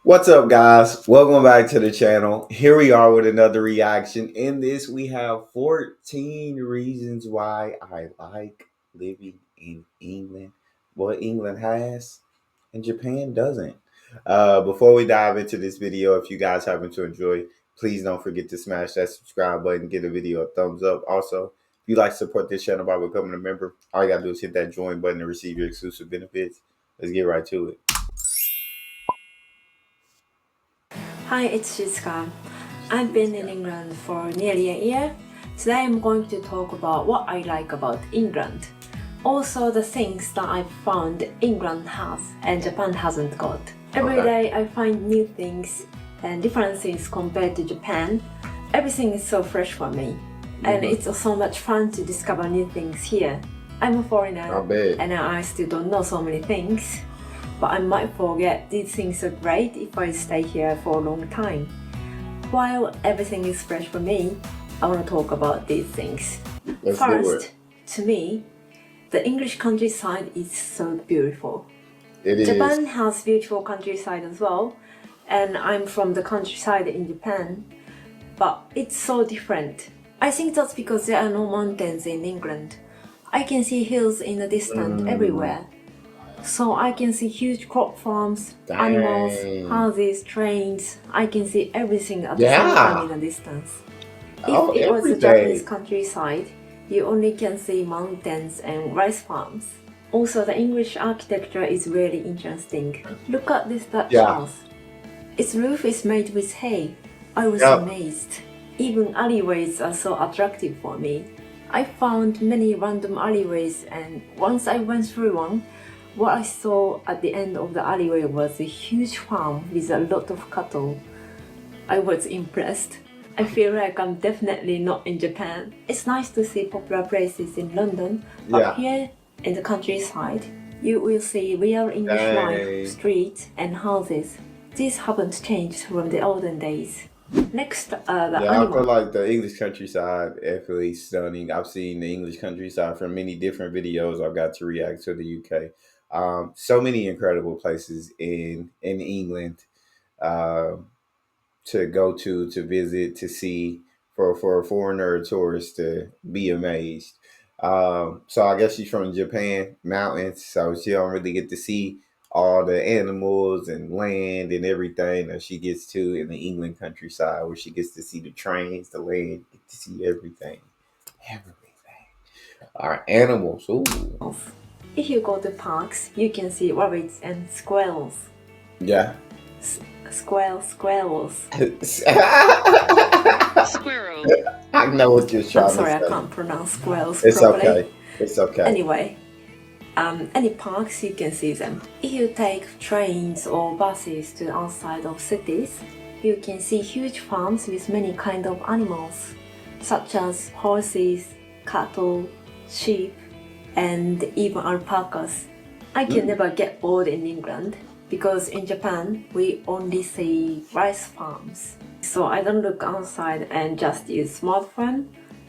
What's up, guys? Welcome back to the channel. Here we are with another reaction. In this, we have 14 reasons why I like living in England. What England has and Japan doesn't. Before we dive into this video, if you guys happen to enjoy, please don't forget to smash that subscribe button, give the video a thumbs up. Also, if you like to support this channel by becoming a member, all you gotta do is hit that join button to receive your exclusive benefits. Let's get right to it. Hi, it's Shizuka. I've been in England for nearly a year. Today I'm going to talk about what I like about England. Also the things that I've found England has and Japan hasn't got. Every day I find new things and different things compared to Japan. Everything is so fresh for me. And it's so much fun to discover new things here. I'm a foreigner and I still don't know so many things. But I might forget these things are great if I stay here for a long time. While everything is fresh for me, I want to talk about these things. First, to me, the English countryside is so beautiful. Japan has beautiful countryside as well, and I'm from the countryside in Japan, but it's so different. I think that's because there are no mountains in England. I can see hills in the distance everywhere. So I can see huge crop farms, animals, houses, trains. I can see everything at the same time in the distance. If it was a Japanese countryside, you only can see mountains and rice farms. Also, the English architecture is really interesting. Look at this Dutch house. Its roof is made with hay. I was amazed. Even alleyways are so attractive for me. I found many random alleyways, and once I went through one, what I saw at the end of the alleyway was a huge farm with a lot of cattle. I was impressed. I feel like I'm definitely not in Japan. It's nice to see popular places in London, but here in the countryside, you will see real English life, streets and houses. These haven't changed from the olden days. Next, I feel like the English countryside definitely stunning. I've seen the English countryside from many different videos. I've got to react to the UK. So many incredible places in England to go to visit, to see for a foreigner or tourist to be amazed. So I guess she's from Japan, mountains, so she don't really get to see all the animals and land and everything that she gets to in the England countryside, where she gets to see the trains, the land, get to see everything. Everything. All right, animals. Ooh. If you go to parks, you can see rabbits and squirrels. Yeah. Squirrels. Squirrel. I know what you're trying to say. I'm sorry, I can't pronounce squirrels properly. Okay. It's okay. Anyway, any parks, you can see them. If you take trains or buses to the outside of cities, you can see huge farms with many kinds of animals, such as horses, cattle, sheep, and even alpacas. I can never get bored in England because in Japan we only see rice farms. So I don't look outside and just use smartphone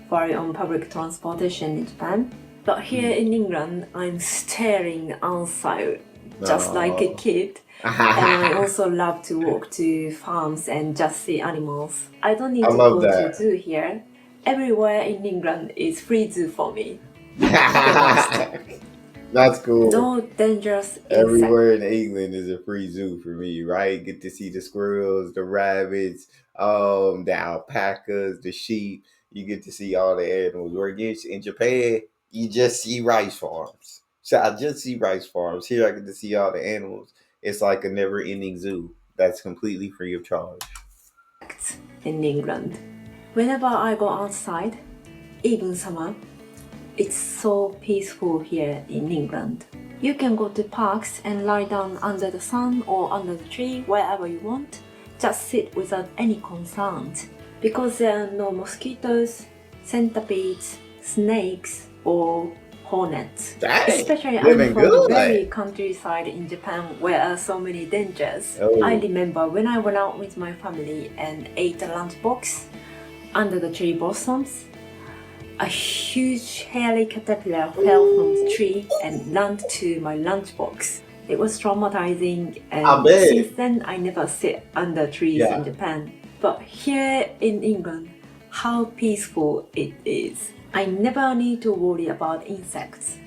for on public transportation in Japan. But here in England, I'm staring outside just like a kid. And I also love to walk to farms and just see animals. I don't need to go to zoo here. Everywhere in England is free zoo for me. That's cool. No dangerous insect. Everywhere in England is a free zoo for me, right? Get to see the squirrels, the rabbits, the alpacas, the sheep. You get to see all the animals. Where against in Japan, you just see rice farms. So I just see rice farms. Here I get to see all the animals. It's like a never-ending zoo that's completely free of charge. In England, whenever I go outside, even summer, it's so peaceful here in England. You can go to parks and lie down under the sun or under the tree, wherever you want. Just sit without any concerns. Because there are no mosquitoes, centipedes, snakes, or hornets. Especially I'm from the very countryside in Japan where there are so many dangers. I remember when I went out with my family and ate a lunchbox under the cherry blossoms. A huge hairy caterpillar fell from the tree and landed to my lunchbox. It was traumatizing, I and since bet. then I never sit under trees in Yeah. Japan. But here in England, how peaceful it is. I never need to worry about insects.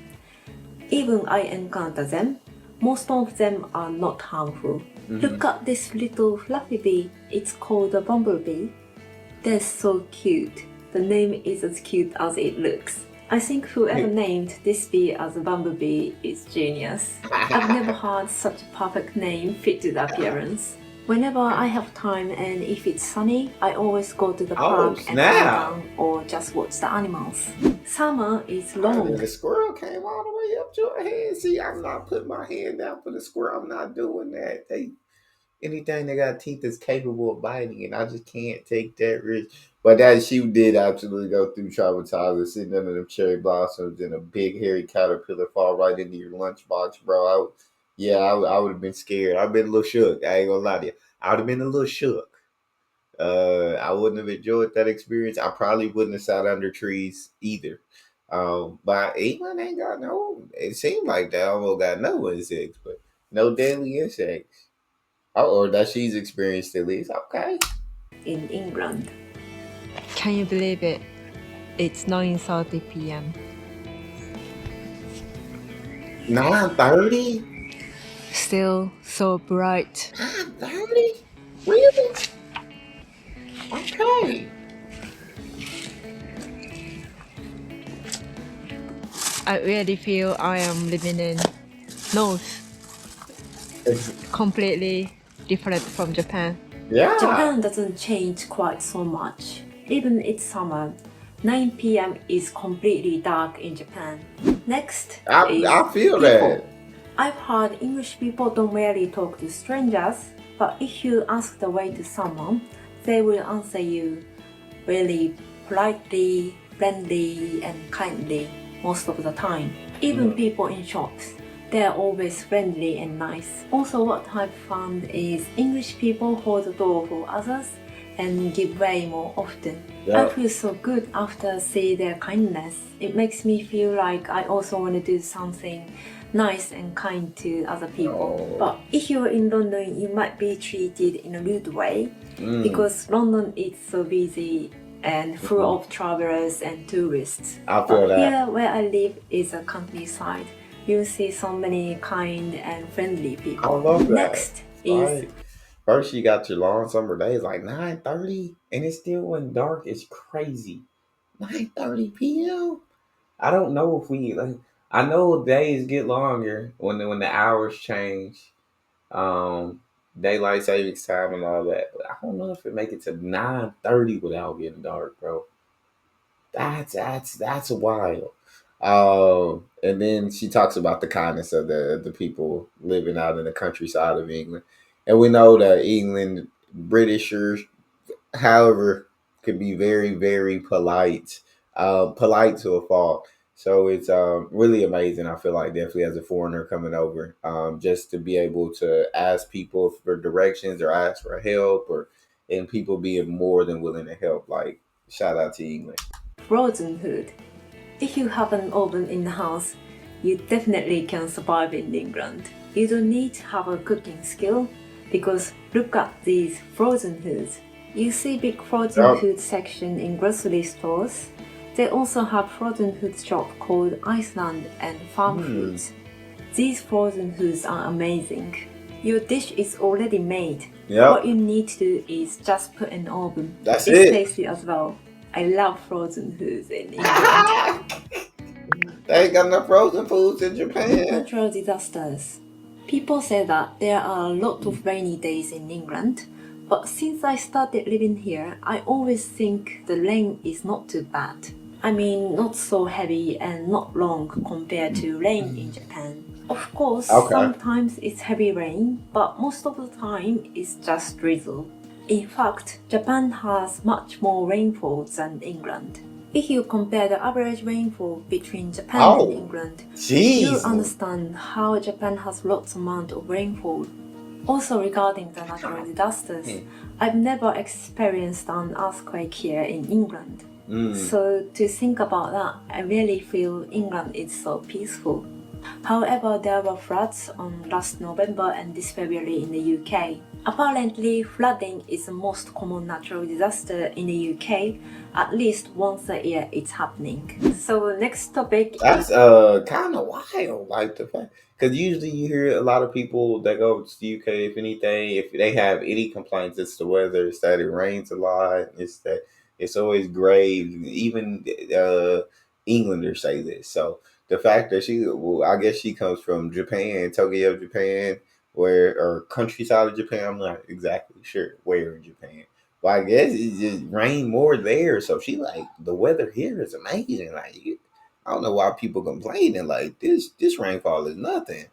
Even I encounter them, most of them are not harmful. Hmm. Look at this little fluffy bee. It's called a bumblebee. They're so cute. The name is as cute as it looks. I think whoever named this bee as a bumblebee is genius. I've never had such a perfect name fit to the appearance. Whenever I have time and if it's sunny, I always go to the Oh, park and lie snap. down or just watch the animals. Summer is And long. the squirrel came all the way up to her head. See, I'm not putting my hand down for the squirrel. I'm not doing that. Anything that got teeth is capable of biting, and I just can't take that risk. But that she did absolutely go through traumatizing, sitting under them cherry blossoms and a big hairy caterpillar fall right into your lunchbox, bro. I would have been scared. I've been a little shook. I ain't gonna lie to you. I would have been a little shook. I wouldn't have enjoyed that experience. I probably wouldn't have sat under trees either. But England ain't got no. It seemed like they almost got no insects, but no deadly insects. Oh, or that she's experienced at least. Okay. In England. Can you believe it? It's 9:30 p.m. 9:30. Still so bright. 9:30. Really? Okay. I really feel I am living in North, completely different from Japan. Yeah. Japan doesn't change quite so much. Even it's summer, 9 p.m. is completely dark in Japan. Next is I feel people. that. I've heard English people don't really talk to strangers, but if you ask the way to someone, they will answer you really politely, friendly, and kindly most of the time. Even people in shops, they're always friendly and nice. Also, what I've found is English people hold the door for others and give way more often. I feel so good after seeing their kindness. It makes me feel like I also want to do something nice and kind to other people. Oh. But if you're in London, you might be treated in a rude way because London is so busy and full of travelers and tourists. I feel that. Here where I live is a countryside. You see so many kind and friendly people. I love that. Next is Right. First, you got your long summer days like 9:30, and it still wasn't dark. It's crazy. 9:30 p.m. I don't know if we like. I know days get longer when the hours change. Daylight savings time and all that. But I don't know if it make it to 9:30 without getting dark, bro. That's wild. And then she talks about the kindness of the people living out in the countryside of England, and we know that England Britishers, however, could be very very polite, polite to a fault. So it's really amazing. I feel like definitely as a foreigner coming over, just to be able to ask people for directions or ask for help, or and people being more than willing to help. Like shout out to England. frozen food. If you have an oven in the house, you definitely can survive in England. You don't need to have a cooking skill because look at these frozen foods. You see big frozen food section in grocery stores. They also have frozen food shop called Iceland and Farm Foods. These frozen foods are amazing. Your dish is already made. What you need to do is just put in the oven. That's it's it. tasty as well. I love frozen foods in England. They ain't got enough frozen foods in Japan. Natural disasters. People say that there are a lot of rainy days in England, but since I started living here, I always think the rain is not too bad. I mean, not so heavy and not long compared to rain in Japan. Of course, sometimes it's heavy rain, but most of the time it's just drizzle. In fact, Japan has much more rainfall than England. If you compare the average rainfall between Japan and England, you understand how Japan has lots amount of rainfall. Also regarding the natural disasters, I've never experienced an earthquake here in England. So to think about that, I really feel England is so peaceful. However, there were floods on last November and this February in the UK. Apparently, flooding is the most common natural disaster in the UK. At least once a year it's happening. So next topic That's is kind of wild, like the fact because usually you hear a lot of people that go to the UK. If anything, if they have any complaints, it's the weather. It's that it rains a lot. It's that it's always gray. Even Englanders say this. So the fact that well, I guess she comes from Japan, Tokyo, Japan, where or countryside of Japan. I'm not exactly sure where in Japan. Well, I guess it just rain more there. So she like the weather here is amazing. Like I don't know why people complaining like this. This rainfall is nothing.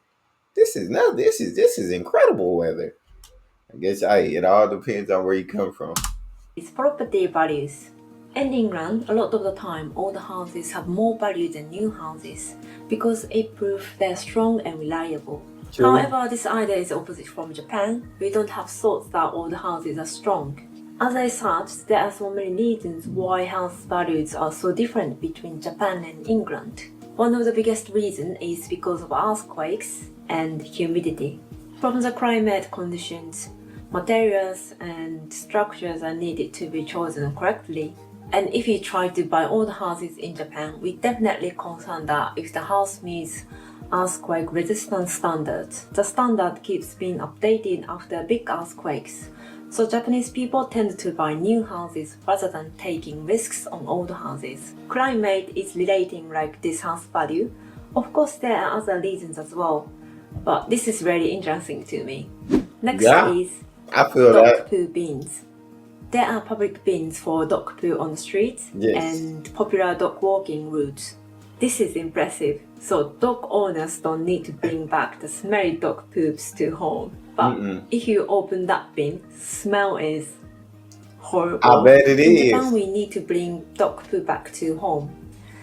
This is nothing. This is incredible weather. I guess it all depends on where you come from. property values. In England, a lot of the time, old houses have more value than new houses because it proves they're strong and reliable. True. However, this idea is opposite from Japan. We don't have thoughts that old houses are strong. As I said, there are so many reasons why house values are so different between Japan and England. One of the biggest reasons is because of earthquakes and humidity. From the climate conditions, materials and structures are needed to be chosen correctly. And if you try to buy old houses in Japan, we definitely concerned that if the house meets earthquake resistance standards, the standard keeps being updated after big earthquakes. So Japanese people tend to buy new houses rather than taking risks on old houses. Climate is relating like this house value. Of course, there are other reasons as well, but this is really interesting to me. Next is I feel dog that. poo bins. There are public bins for dog poo on the streets and popular dog walking routes. This is impressive. So dog owners don't need to bring back the smelly dog poops to home. But if you open that bin, smell is horrible. I bet it In is. Japan, we need to bring dog poo back to home.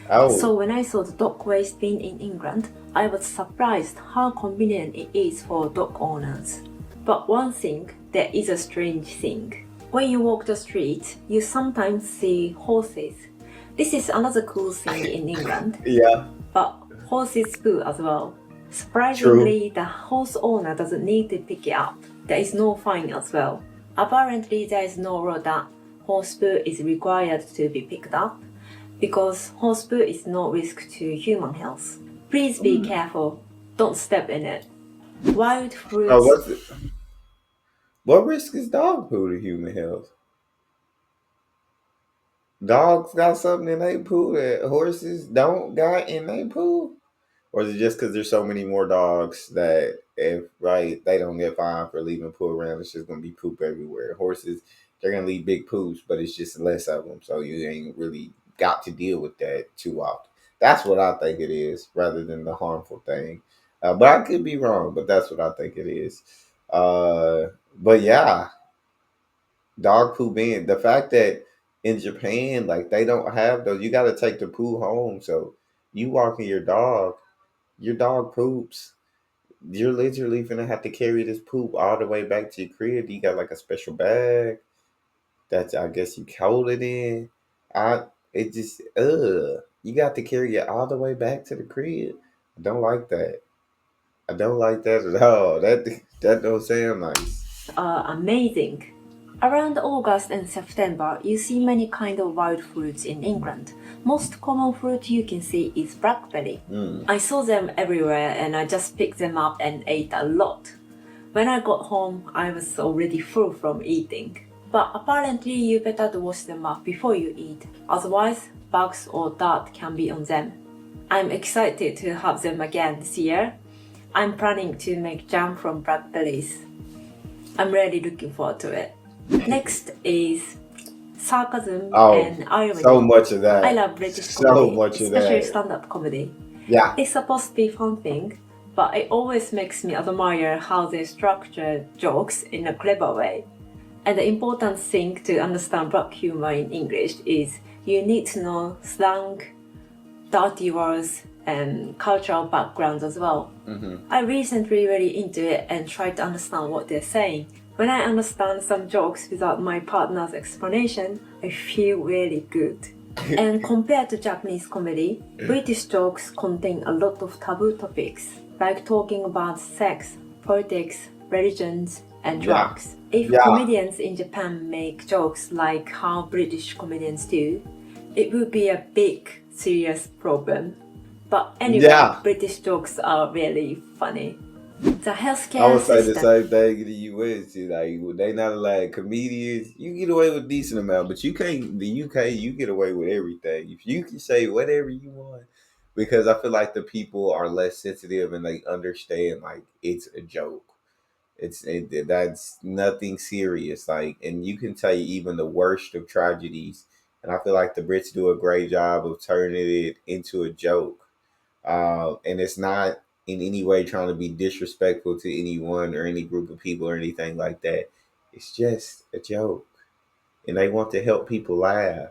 Oh, So when I saw the dog waste bin in England, I was surprised how convenient it is for dog owners. But one thing, there is a strange thing. When you walk the street, you sometimes see horses. This is another cool thing in England, yeah. but horses poo as well. Surprisingly, the horse owner doesn't need to pick it up. There is no fine as well. Apparently, there is no law that horse poo is required to be picked up because horse poo is no risk to human health. Please be careful. Don't step in it. Wild fruits. Oh, what's it? What risk is dog poo to human health? Dogs got something in their poo that horses don't got in their poo? Or is it just because there's so many more dogs that if they don't get fined for leaving poo around, it's just gonna be poop everywhere. Horses, they're gonna leave big poops, but it's just less of them, so you ain't really got to deal with that too often. That's what I think it is, rather than the harmful thing. But I could be wrong, but that's what I think it is. But yeah, dog poo being the fact that in Japan, like they don't have those, you got to take the poo home. So you walking your dog poops. You're literally gonna have to carry this poop all the way back to your crib. You got like a special bag that I guess you hold it in. It just you got to carry it all the way back to the crib. I don't like that. I don't like that at all. That don't sound nice. Are amazing. Around August and September, you see many kind of wild fruits in England. Most common fruit you can see is blackberry. I saw them everywhere and I just picked them up and ate a lot. When I got home, I was already full from eating. But apparently you better to wash them up before you eat, otherwise bugs or dirt can be on them. I'm excited to have them again this year. I'm planning to make jam from blackberries. I'm really looking forward to it. Next is sarcasm and irony. So much of that. I love British comedy, much of especially that. stand-up comedy. Yeah. It's supposed to be a fun thing, but it always makes me admire how they structure jokes in a clever way. And the important thing to understand black humor in English is you need to know slang, dirty words, and cultural backgrounds as well. I recently really into it and tried to understand what they're saying. When I understand some jokes without my partner's explanation, I feel really good. And compared to Japanese comedy, British jokes contain a lot of taboo topics, like talking about sex, politics, religions, and Yeah. drugs. If Yeah. comedians in Japan make jokes like how British comedians do, it would be a big, serious problem. But anyway, Yeah. British jokes are really funny. The I healthcare would say the system. same thing in the U.S. too. Like they not allowed comedians. You get away with a decent amount, but you can't. The UK, you get away with everything. If you can say whatever you want, because I feel like the people are less sensitive and they understand like it's a joke. That's nothing serious. Like, and you can tell you even the worst of tragedies. And I feel like the Brits do a great job of turning it into a joke. And it's not in any way trying to be disrespectful to anyone or any group of people or anything like that. It's just a joke, and they want to help people laugh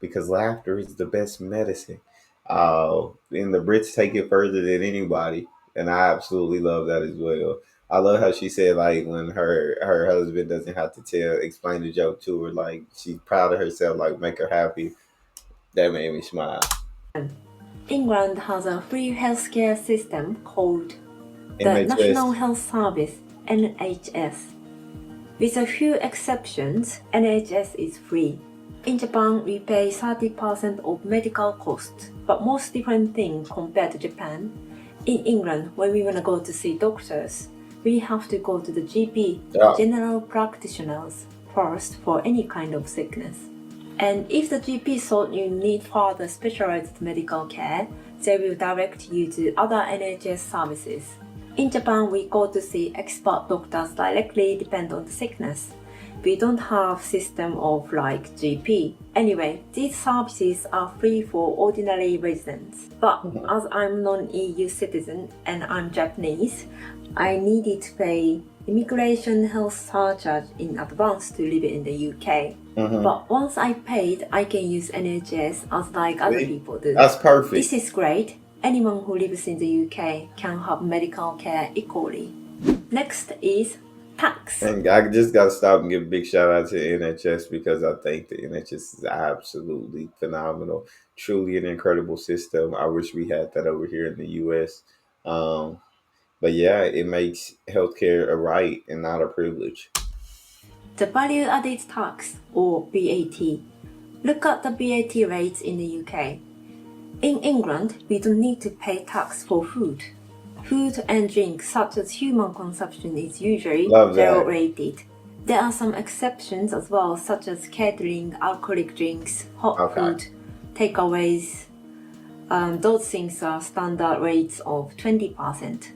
because laughter is the best medicine. And the Brits take it further than anybody, and I absolutely love that as well. I love how she said like when her husband doesn't have to explain the joke to her, like she's proud of herself, like make her happy. That made me smile. England has a free healthcare system called the National NHS. Health Service (NHS). With a few exceptions, NHS is free. In Japan, we pay 30% of medical costs, but most different thing compared to Japan. In England, when we want to go to see doctors, we have to go to the GP, Yeah. general practitioners, first for any kind of sickness. And if the GP thought you need further specialized medical care, they will direct you to other NHS services. In Japan, we go to see expert doctors directly depend on the sickness. We don't have system of like GP. Anyway, these services are free for ordinary residents. But as I'm non-EU citizen and I'm Japanese, I needed to pay immigration health surcharge in advance to live in the UK. But once I paid, I can use NHS as like other people do. That's perfect. This is great. Anyone who lives in the UK can have medical care equally. Next is tax. And I just got to stop and give a big shout out to NHS because I think the NHS is absolutely phenomenal. Truly an incredible system. I wish we had that over here in the US. But yeah, it makes healthcare a right and not a privilege. The value added tax or VAT. Look at the VAT rates in the UK. In England, we don't need to pay tax for food. Food and drink such as human consumption is usually Love that. zero rated. There are some exceptions as well, such as catering, alcoholic drinks, hot food, takeaways. Those things are standard rates of 20%.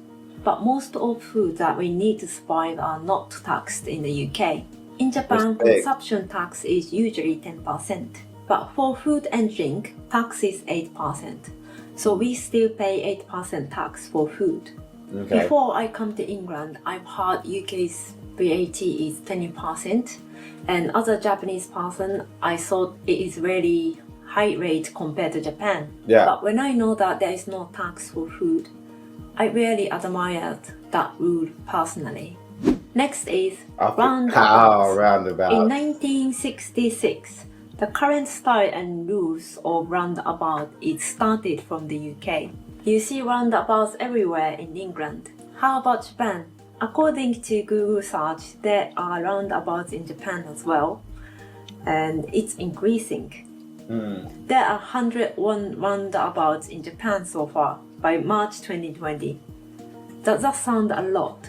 But most of food that we need to survive are not taxed in the UK. In Japan, consumption tax is usually 10%. But for food and drink, tax is 8%. So we still pay 8% tax for food. Okay. Before I come to England, I've heard UK's VAT is 20%. And as a Japanese person, I thought it is really high rate compared to Japan. Yeah. But when I know that there is no tax for food, I really admired that rule personally. Next is roundabouts. Roundabouts. In 1966, the current style and rules of roundabout is started from the UK. You see roundabouts everywhere in England. How about Japan? According to Google search, there are roundabouts in Japan as well, and it's increasing. There are 101 roundabouts in Japan so far by March 2020. Does that sound a lot?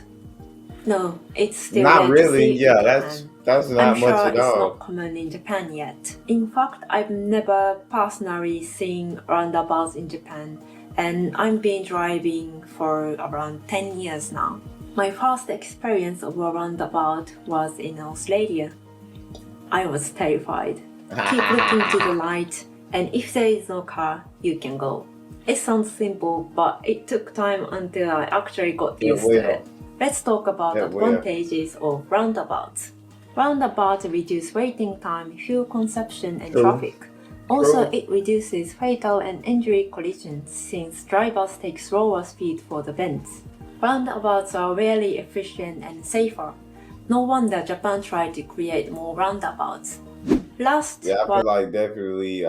No, it's still not rare really. to see Yeah, in Japan. that's not I'm much sure at it's all. not common in Japan yet. In fact, I've never personally seen roundabouts in Japan, and I've been driving for around 10 years now. My first experience of a roundabout was in Australia. I was terrified. Keep looking to the right, and if there is no car, you can go. It sounds simple, but it took time until I actually got used to it. Let's talk about advantages of roundabouts. Roundabouts reduce waiting time, fuel consumption, and traffic. Also, it reduces fatal and injury collisions since drivers take slower speed for the bends. Roundabouts are really efficient and safer. No wonder Japan tried to create more roundabouts. Last Yeah, I one. feel like definitely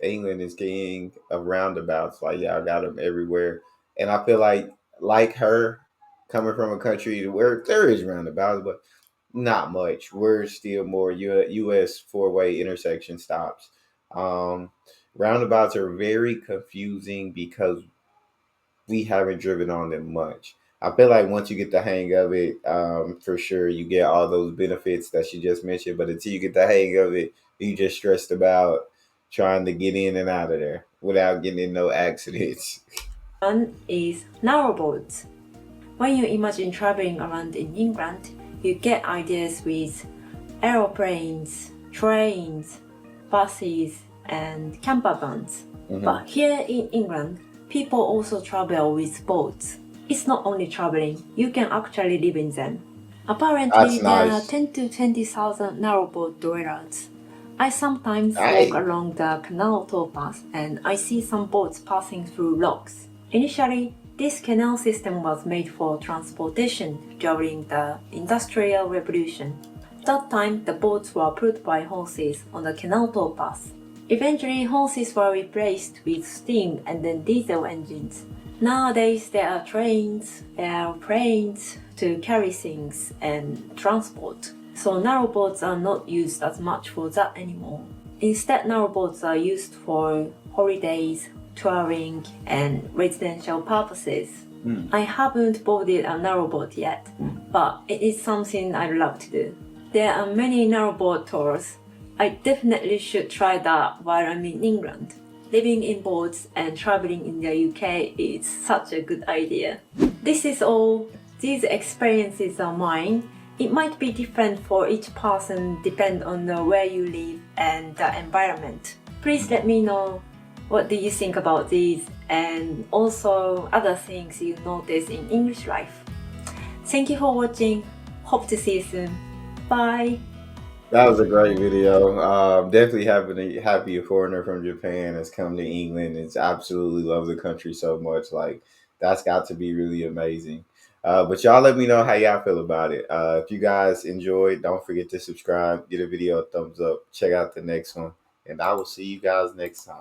England is king of roundabouts. Like y'all got them everywhere, and I feel like her coming from a country where there is roundabouts, but not much. We're still more U.S. four-way intersection stops. Um, Roundabouts are very confusing because we haven't driven on them much. I feel like once you get the hang of it, for sure you get all those benefits that you just mentioned. But until you get the hang of it, you just stressed about trying to get in and out of there without getting in no accidents. One is narrowboats. When you imagine traveling around in England, you get ideas with aeroplanes, trains, buses, and camper vans. Hmm. But here in England, people also travel with boats. It's not only traveling, you can actually live in them. Apparently, That's there are nice. 10 to 20,000 narrowboat dwellers. I sometimes walk Hey, along the canal towpath and I see some boats passing through locks. Initially, this canal system was made for transportation during the Industrial Revolution. That time, the boats were pulled by horses on the canal towpath. Eventually, horses were replaced with steam and then diesel engines. Nowadays, there are trains, airplanes to carry things and transport. So narrowboats are not used as much for that anymore. Instead, narrowboats are used for holidays, touring, and residential purposes. I haven't boarded a narrowboat yet, but it is something I'd love to do. There are many narrowboat tours. I definitely should try that while I'm in England. Living in boats and traveling in the UK is such a good idea. This is all. These experiences are mine. It might be different for each person depend on where you live and the environment. Please let me know what do you think about these and also other things you notice in English life. Thank you for watching. Hope to see you soon. Bye. that was a great video. Definitely happy a foreigner from Japan has come to England. It's absolutely love the country so much. Like that's got to be really amazing. But y'all let me know how y'all feel about it. If you guys enjoyed, don't forget to subscribe, give the video a thumbs up, check out the next one, and I will see you guys next time.